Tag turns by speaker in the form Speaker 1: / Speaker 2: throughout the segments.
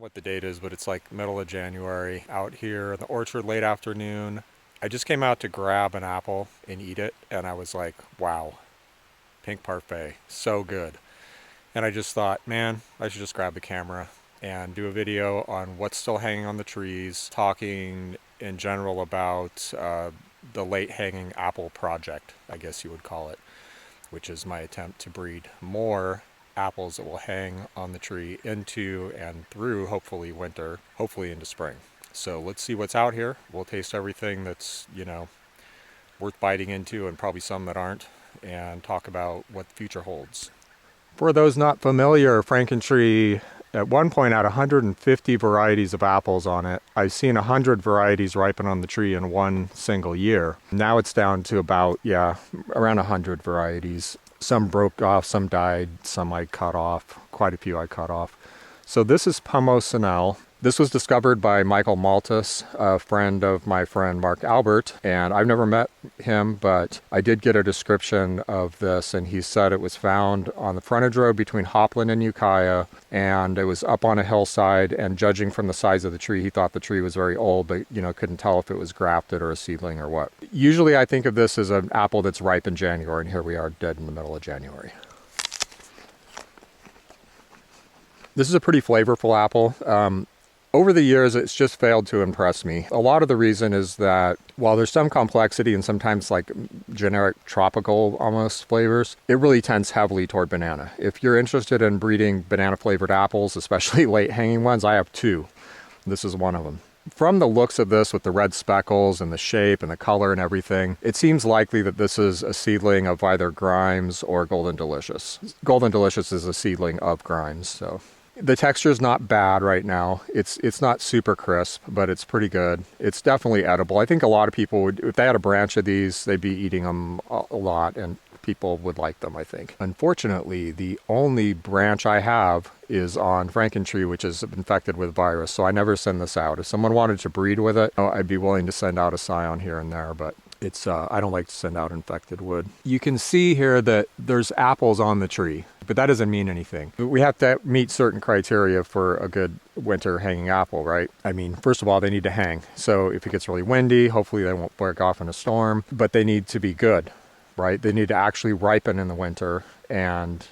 Speaker 1: what the date is, but it's like middle of January out here in the orchard late afternoon. I just came out to grab an apple and eat it, and I was like, wow, pink parfait, so good. And I just thought, man, I should just grab the camera and do a video on what's still hanging on the trees, talking in general about the late hanging apple project, I guess you would call it, which is my attempt to breed more apples that will hang on the tree into and through hopefully winter, hopefully into spring. So let's see what's out here. We'll taste everything that's, worth biting into and probably some that aren't, and talk about what the future holds. For those not familiar, franken tree at one point had 150 varieties of apples on it. I've seen 100 varieties ripen on the tree in one single year. Now it's down to about, around 100 varieties. Some broke off, some died, some I cut off, quite a few I cut off. So this is Pomos anel. This was discovered by Michael Maltus, a friend of my friend Mark Albert, and I've never met him, but I did get a description of this, and he said it was found on the frontage road between Hopland and Ukiah, and it was up on a hillside, and judging from the size of the tree, he thought the tree was very old, but couldn't tell if it was grafted or a seedling or what. Usually I think of this as an apple that's ripe in January, and here we are dead in the middle of January. This is a pretty flavorful apple. Over the years, it's just failed to impress me. A lot of the reason is that while there's some complexity and sometimes like generic tropical almost flavors, it really tends heavily toward banana. If you're interested in breeding banana flavored apples, especially late hanging ones, I have two. This is one of them. From the looks of this with the red speckles and the shape and the color and everything, it seems likely that this is a seedling of either Grimes or Golden Delicious. Golden Delicious is a seedling of Grimes, so. The texture is not bad right now. It's not super crisp, but it's pretty good. It's definitely edible. I think a lot of people would, if they had a branch of these, they'd be eating them a lot, and people would like them, I think. Unfortunately, the only branch I have is on franken tree, which is infected with virus, so I never send this out. If someone wanted to breed with it, I'd be willing to send out a scion here and there, but it's I don't like to send out infected wood. You can see here that there's apples on the tree, but that doesn't mean anything. We have to meet certain criteria for a good winter hanging apple, right? I mean, first of all, they need to hang. So if it gets really windy, hopefully they won't break off in a storm, but they need to be good, right? They need to actually ripen in the winter and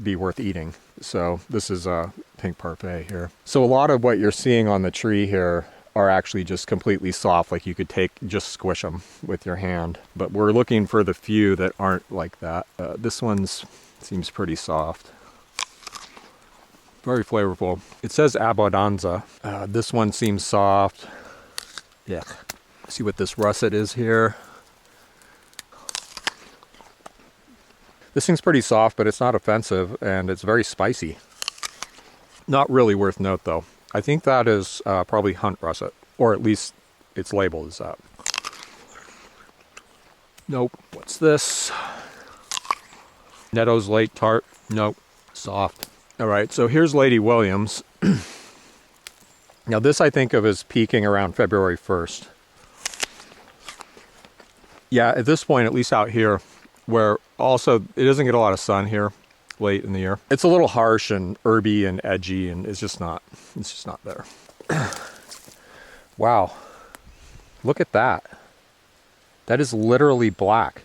Speaker 1: be worth eating. So this is a pink parfait here. So a lot of what you're seeing on the tree here are actually just completely soft, like you could just squish them with your hand. But we're looking for the few that aren't like that. This one's seems pretty soft. Very flavorful. It says abundanza. This one seems soft. Yeah. See what this russet is here. This thing's pretty soft, but it's not offensive, and it's very spicy. Not really worth note, though. I think that is probably hunt russet, or at least it's labeled as that. Nope. What's this? Netto's late tart. Nope. Soft. All right, so here's Lady Williams. Now this I think of as peaking around February 1st. Yeah, at this point, at least out here, where also it doesn't get a lot of sun here late in the year. It's a little harsh and herby and edgy, and it's just not there. Wow. Look at that. That is literally black.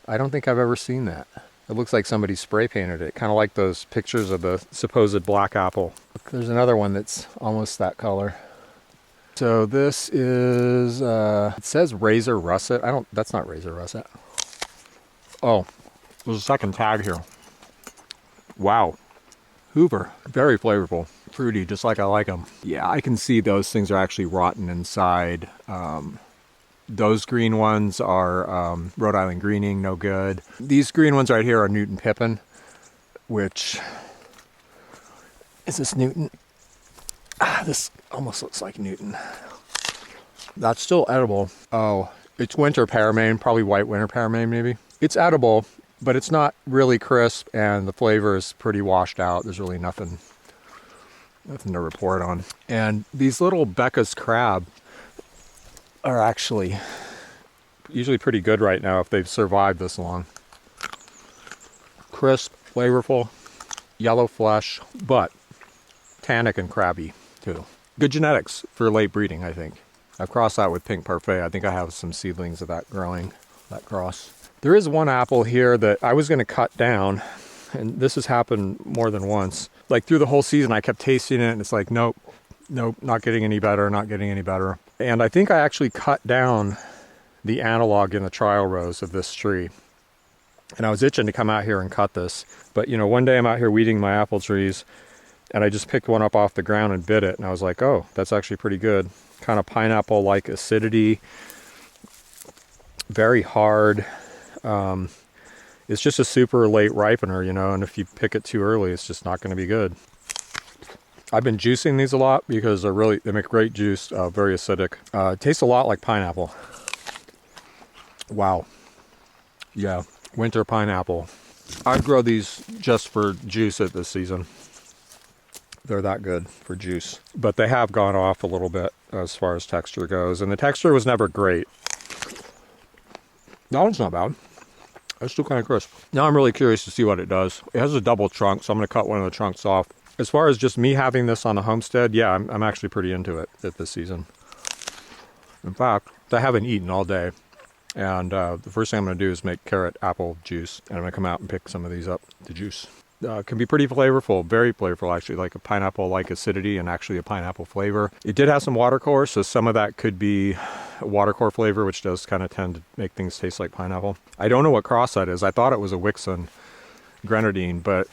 Speaker 1: I don't think I've ever seen that. It looks like somebody spray painted it, kind of like those pictures of the supposed black apple. There's another one that's almost that color. So this is, it says razor russet. That's not razor russet. Oh, there's a second tag here. Wow. Hoover. Very flavorful. Fruity, just like I like them. Yeah, I can see those things are actually rotten inside. Those green ones are Rhode Island greening, no good. These green ones right here are Newton pippen, which, is this Newton? This almost looks like Newton. That's still edible. Oh, it's winter pearmain, probably white winter pearmain maybe. It's edible, but it's not really crisp, and the flavor is pretty washed out. There's really nothing to report on. And these little Becca's crab are actually usually pretty good right now if they've survived this long. Crisp, flavorful, yellow flesh, but tannic and crabby too. Good genetics for late breeding, I think. I've crossed that with pink parfait. I think I have some seedlings of that growing, that cross. There is one apple here that I was going to cut down, and this has happened more than once. Like through the whole season, I kept tasting it, and it's like, nope, not getting any better, not getting any better. And I think I actually cut down the analog in the trial rows of this tree. And I was itching to come out here and cut this. But, you know, one day I'm out here weeding my apple trees, and I just picked one up off the ground and bit it. And I was like, oh, that's actually pretty good. Kind of pineapple-like acidity. Very hard. It's just a super late ripener, you know, and if you pick it too early, it's just not going to be good. I've been juicing these a lot because they make great juice, very acidic. It tastes a lot like pineapple. Wow. Yeah, winter pineapple. I'd grow these just for juice at this season. They're that good for juice. But they have gone off a little bit as far as texture goes, and the texture was never great. That one's not bad. It's still kind of crisp. Now I'm really curious to see what it does. It has a double trunk, so I'm going to cut one of the trunks off. As far as just me having this on the homestead, yeah, I'm actually pretty into it at this season. In fact, I haven't eaten all day. And the first thing I'm going to do is make carrot apple juice. And I'm going to come out and pick some of these up, the juice. Can be pretty flavorful, very flavorful actually, like a pineapple-like acidity and actually a pineapple flavor. It did have some watercore, so some of that could be a watercore flavor, which does kind of tend to make things taste like pineapple. I don't know what cross that is. I thought it was a Wixon grenadine, but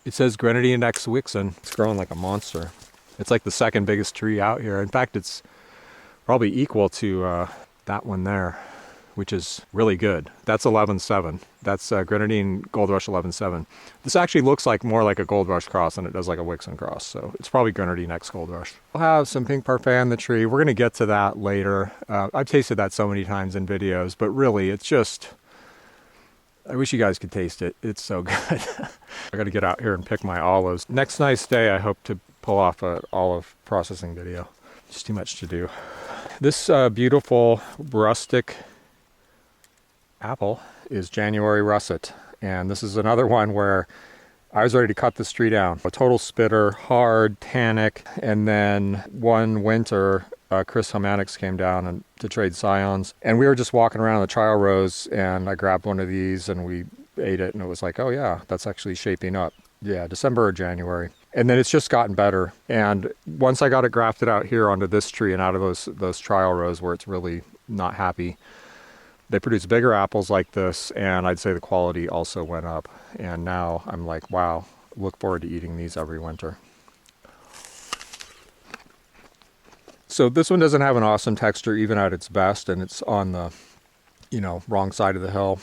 Speaker 1: it says Grenadine X Wixon. It's growing like a monster. It's like the second biggest tree out here. In fact, it's probably equal to that one there, which is really good. That's 11.7. That's Grenadine Gold Rush 11.7. This actually looks like more like a Gold Rush cross than it does like a Wixon cross, so it's probably Grenadine X Gold Rush. We'll have some pink parfait on the tree. We're going to get to that later. I've tasted that so many times in videos, but really, it's just... I wish you guys could taste it. It's so good. I got to get out here and pick my olives. Next nice day, I hope to pull off an olive processing video. Just too much to do. This beautiful rustic apple is January russet, and this is another one where I was ready to cut this tree down. A total spitter, hard, tannic, and then one winter Chris Homanics came down and to trade scions, and we were just walking around the trial rows, and I grabbed one of these and we ate it, and it was like, oh yeah, that's actually shaping up. Yeah, December or January. And then it's just gotten better. And once I got it grafted out here onto this tree and out of those trial rows where it's really not happy, they produce bigger apples like this, and I'd say the quality also went up. And now I'm like, wow, look forward to eating these every winter. So this one doesn't have an awesome texture even at its best, and it's on the, wrong side of the hill.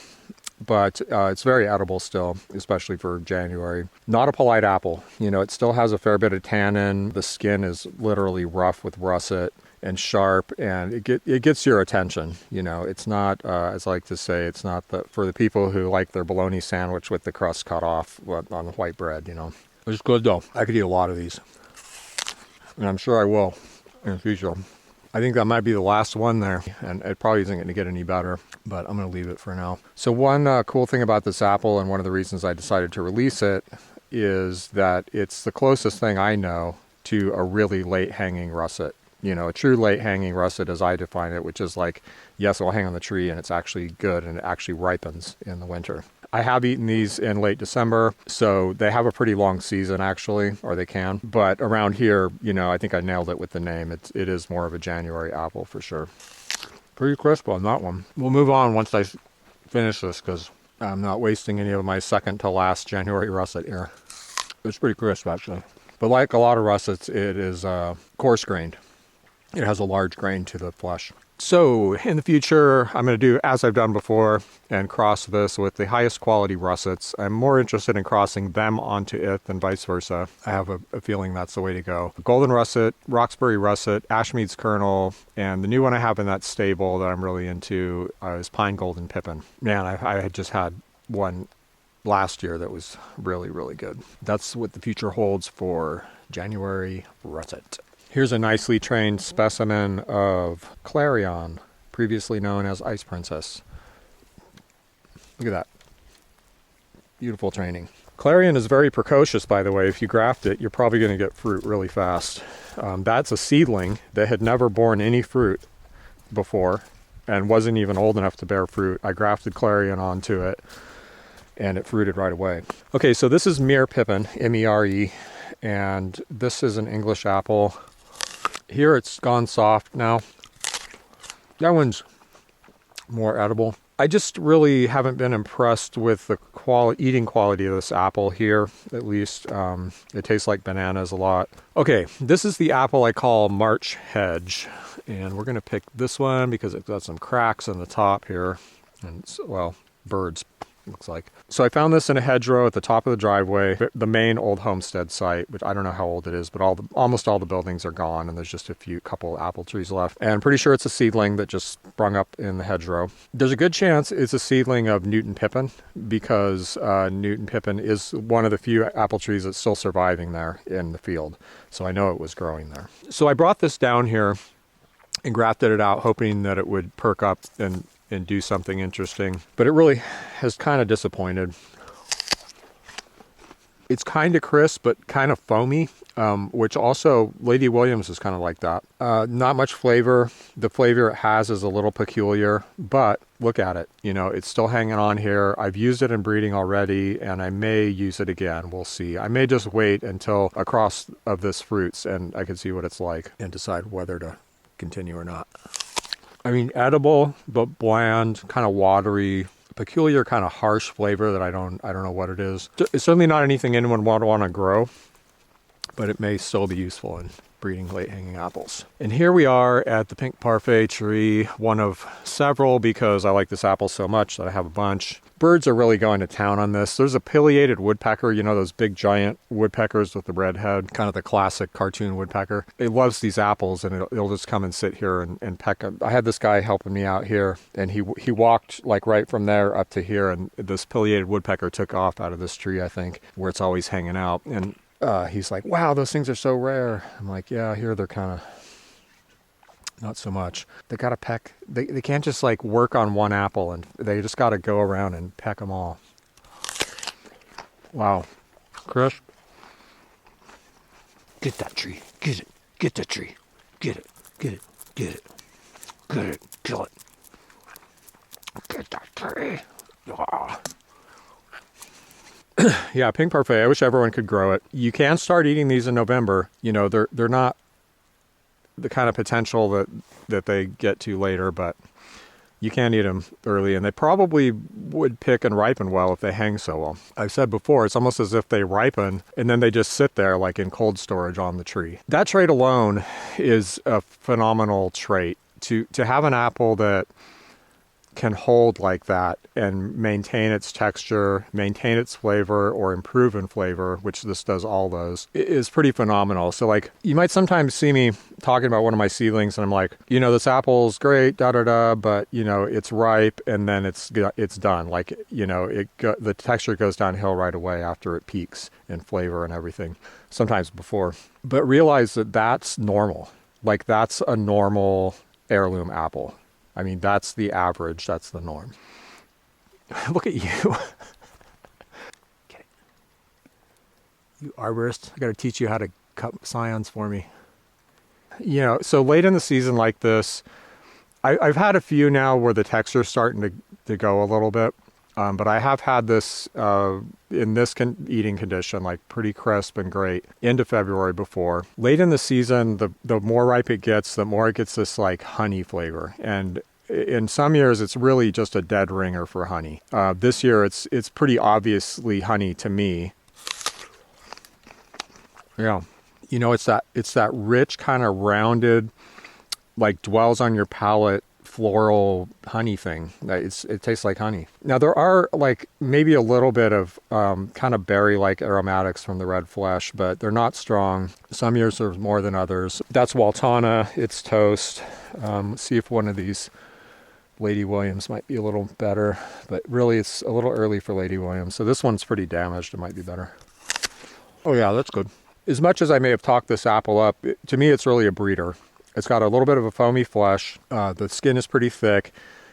Speaker 1: But it's very edible still, especially for January. Not a polite apple. It still has a fair bit of tannin. The skin is literally rough with russet and sharp, and it gets your attention. It's not, as I like to say, it's not for the people who like their bologna sandwich with the crust cut off on the white bread, It's good though. I could eat a lot of these, and I'm sure I will in the future. I think that might be the last one there, and it probably isn't going to get any better, but I'm going to leave it for now. So one cool thing about this apple, and one of the reasons I decided to release it, is that it's the closest thing I know to a really late hanging russet. A true late hanging russet as I define it, which is like, yes, it'll hang on the tree and it's actually good and it actually ripens in the winter. I have eaten these in late December, so they have a pretty long season actually, or they can. But around here, I think I nailed it with the name. It is more of a January apple for sure. Pretty crisp on that one. We'll move on once I finish this because I'm not wasting any of my second to last January russet here. It's pretty crisp actually. But like a lot of russets, it is coarse grained. It has a large grain to the flesh. So in the future, I'm going to do as I've done before and cross this with the highest quality russets. I'm more interested in crossing them onto it than vice versa. I have a feeling that's the way to go. Golden russet, Roxbury russet, Ashmead's kernel, and the new one I have in that stable that I'm really into is pine golden pippen. Man, I had just had one last year that was really, really good. That's what the future holds for January russet. Here's a nicely trained specimen of Clarion, previously known as Ice Princess. Look at that. Beautiful training. Clarion is very precocious, by the way. If you graft it, you're probably going to get fruit really fast. That's a seedling that had never borne any fruit before and wasn't even old enough to bear fruit. I grafted Clarion onto it and it fruited right away. Okay, so this is mere pippen, M-E-R-E, and this is an English apple. Here it's gone soft now. That one's more edible. I just really haven't been impressed with the eating quality of this apple here, at least. It tastes like bananas a lot. Okay, this is the apple I call March Hedge. And we're going to pick this one because it's got some cracks in the top here. And it's, well, birds, looks like. So I found this in a hedgerow at the top of the driveway, the main old homestead site, which I don't know how old it is, but almost all the buildings are gone and there's just a couple apple trees left. And I'm pretty sure it's a seedling that just sprung up in the hedgerow. There's a good chance it's a seedling of Newton pippen because Newton pippen is one of the few apple trees that's still surviving there in the field. So I know it was growing there. So I brought this down here and grafted it out, hoping that it would perk up and do something interesting. But it really has kind of disappointed. It's kind of crisp, but kind of foamy, which also Lady Williams is kind of like that. Not much flavor. The flavor it has is a little peculiar, but look at it. You know, it's still hanging on here. I've used it in breeding already, and I may use it again. We'll see. I may just wait until a cross of this fruits and I can see what it's like and decide whether to continue or not. I mean, edible, but bland, kind of watery, peculiar kind of harsh flavor that I don't know what it is. It's certainly not anything anyone would want to grow, but it may still be useful in breeding late hanging apples. And here we are at the pink parfait tree, one of several because I like this apple so much that I have a bunch. Birds are really going to town on this. There's a pileated woodpecker, you know, those big giant woodpeckers with the red head, kind of the classic cartoon woodpecker. It loves these apples and it'll just come and sit here and peck them. I had this guy helping me out here and he walked like right from there up to here, and this pileated woodpecker took off out of this tree, I think, where it's always hanging out. And he's like, wow, those things are so rare. I'm like, yeah, here they're kind of not so much. They got to peck. They can't just like work on one apple, and they just got to go around and peck them all. Wow. Crisp. Get that tree. Get it. Get that tree. Get it. Get it. Get it. Get it. Kill it. Get that tree. Oh. Yeah, pink parfait. I wish everyone could grow it. You can start eating these in November. You know, they're not the kind of potential that they get to later, but you can eat them early, and they probably would pick and ripen well if they hang so well. I've said before, it's almost as if they ripen and then they just sit there like in cold storage on the tree. That trait alone is a phenomenal trait. To have an apple that can hold like that and maintain its texture, maintain its flavor, or improve in flavor, which this does all those, is pretty phenomenal. So like, you might sometimes see me talking about one of my seedlings and I'm like, you know, this apple's great, but you know, it's ripe and then it's done. Like, you know, the texture goes downhill right away after it peaks in flavor and everything, sometimes before. But realize that that's normal. Like, that's a normal heirloom apple. I mean, that's the average. That's the norm. Look at you. Get it. You arborist. I got to teach you how to cut scions for me. You know, so late in the season like this, I've had a few now where the texture's starting to go a little bit. But I have had this in this eating condition, like pretty crisp and great, into February before. Late in the season, the more ripe it gets, the more it gets this like honey flavor. And in some years, it's really just a dead ringer for honey. This year, it's pretty obviously honey to me. Yeah, you know, it's that rich kind of rounded, like dwells on your palate, floral honey thing. It tastes like honey. Now there are like maybe a little bit of kind of berry-like aromatics from the red flesh, but they're not strong. Some years there's more than others. That's Waltana. It's toast. Let's see if one of these Lady Williams might be a little better, but really it's a little early for Lady Williams. So this one's pretty damaged. It might be better. Oh yeah, that's good. As much as I may have talked this apple up, to me it's really a breeder. It's got a little bit of a foamy flesh. The skin is pretty thick.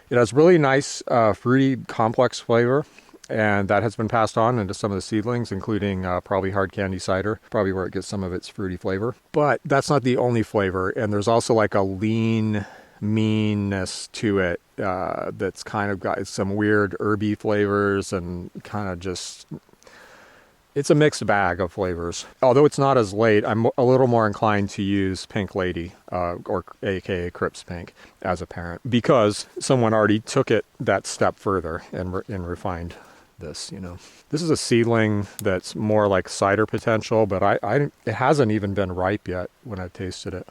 Speaker 1: It has really nice, fruity, complex flavor. and that has been passed on into some of the seedlings, including probably hard candy cider, probably where it gets some of its fruity flavor. But that's not the only flavor, and there's also like a lean meanness to it that's kind of got some weird herby flavors and kind of just... It's a mixed bag of flavors. Although it's not as late, I'm a little more inclined to use Pink Lady, or aka Crips Pink, as a parent, because someone already took it that step further and refined this, you know. This is a seedling that's more like cider potential, but it hasn't even been ripe yet when I've tasted it.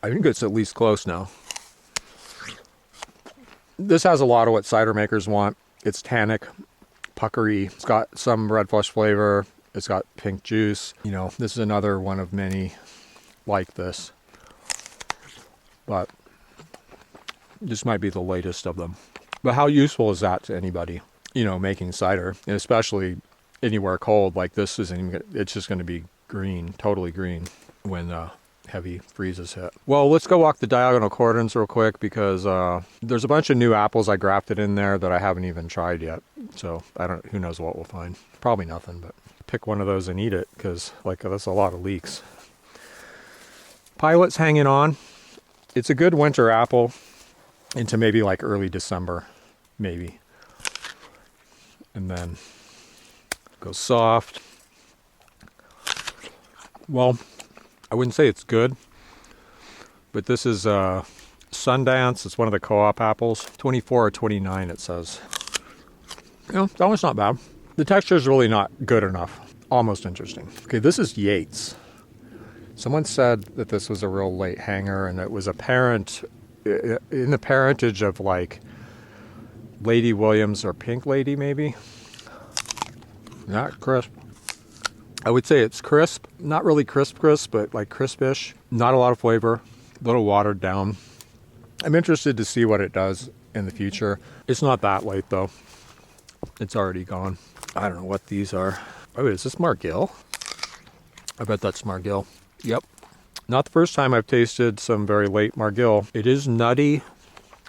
Speaker 1: I think it's at least close now. This has a lot of what cider makers want. It's tannic, puckery. It's got some red flush flavor. It's got pink juice. You know, this is another one of many like this. But this might be the latest of them. But how useful is that to anybody, you know, making cider? And especially anywhere cold, like this isn't even, it's just going to be green, totally green when heavy freezes hit. Well, let's go walk the diagonal cordons real quick, because there's a bunch of new apples I grafted in there that I haven't even tried yet. So who knows what we'll find. Probably nothing, but pick one of those and eat it, because like that's a lot of leeks. Pilot's hanging on. It's a good winter apple into maybe like early December, maybe. And then goes soft. Well, I wouldn't say it's good, but this is Sundance. It's one of the co-op apples. 24 or 29, it says. You know, that one's not bad. The texture is really not good enough. Almost interesting. Okay, this is Yates. Someone said that this was a real late hanger, and it was apparent in the parentage of like Lady Williams or Pink Lady, maybe. Not crisp. I would say it's crisp. Not really crisp, but like crispish. Not a lot of flavor. A little watered down. I'm interested to see what it does in the future. It's not that late though. It's already gone. I don't know what these are. Oh, is this Margil? I bet that's Margil. Yep. Not the first time I've tasted some very late Margil. It is nutty.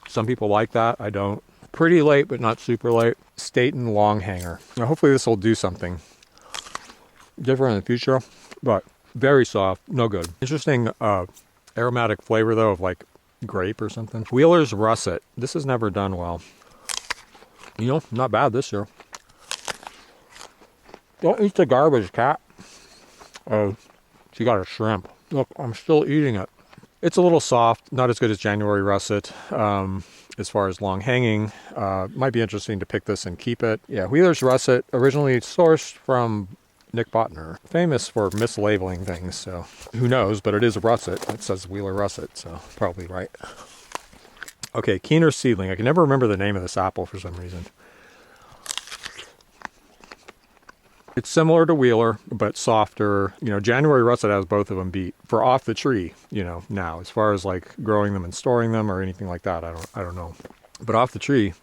Speaker 1: Some people like that. I don't. Pretty late, but not super late. Staten Long Hanger. Now, hopefully this will do something different in the future, but very soft, no good. Interesting aromatic flavor though of like grape or something. Wheeler's Russet. This has never done well. You know, not bad this year. Don't eat the garbage, cat. Oh, she got a shrimp. Look, I'm still eating it. It's a little soft, not as good as January Russet. As far as long hanging, might be interesting to pick this and keep it. Yeah, Wheeler's Russet, originally sourced from Nick Botner, famous for mislabeling things, so who knows, but it is a russet. It says Wheeler Russet, so probably right. Okay, Keener Seedling. I can never remember the name of this apple for some reason. It's similar to Wheeler, but softer. You know, January Russet has both of them beat for off the tree, you know, now. As far as like growing them and storing them or anything like that, I don't know. But off the tree,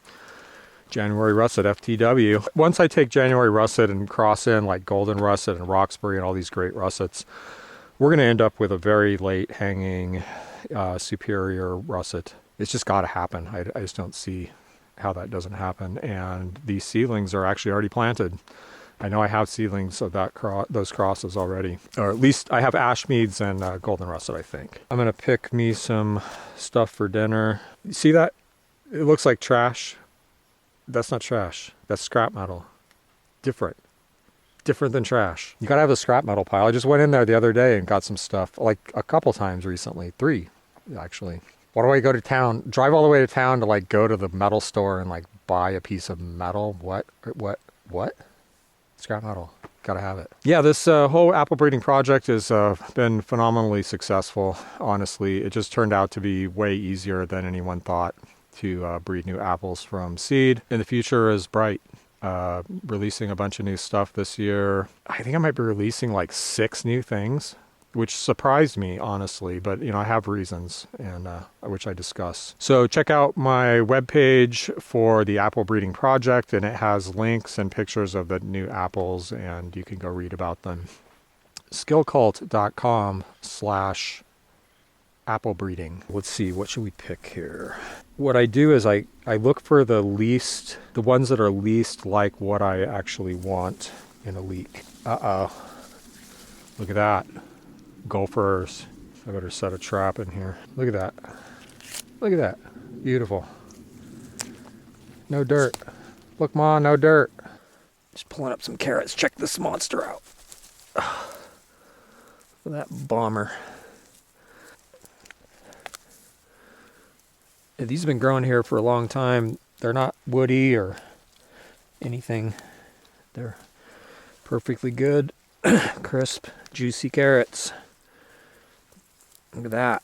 Speaker 1: January Russet, FTW. Once I take January Russet and cross in like Golden Russet and Roxbury and all these great Russets, we're going to end up with a very late hanging superior Russet. It's just got to happen. I just don't see how that doesn't happen. And these seedlings are actually already planted. I know I have seedlings of that those crosses already. Or at least I have Ashmeads and Golden Russet, I think. I'm going to pick me some stuff for dinner. You see that? It looks like trash. That's not trash. That's scrap metal. Different than trash. You gotta have a scrap metal pile. I just went in there the other day and got some stuff, like a couple times recently. 3, actually. Why do I go to town, drive all the way to town to like go to the metal store and like buy a piece of metal? What? Scrap metal. Gotta have it. Yeah, this whole apple breeding project has been phenomenally successful, honestly. It just turned out to be way easier than anyone thought to breed new apples from seed. And the future is bright. Releasing a bunch of new stuff this year. I think I might be releasing like 6 new things, which surprised me, honestly, but you know, I have reasons, and which I discuss. So check out my webpage for the apple breeding project, and it has links and pictures of the new apples, and you can go read about them. SkillCult.com/apple breeding. Let's see, what should we pick here? what I do is I look for the ones that are least like what I actually want in a leek. Uh-oh. Look at that. Gophers. I better set a trap in here. Look at that. Look at that. Beautiful. No dirt. Look, Ma, no dirt. Just pulling up some carrots. Check this monster out. Look at that bomber. These have been growing here for a long time. They're not woody or anything. They're perfectly good, crisp, juicy carrots. Look at that.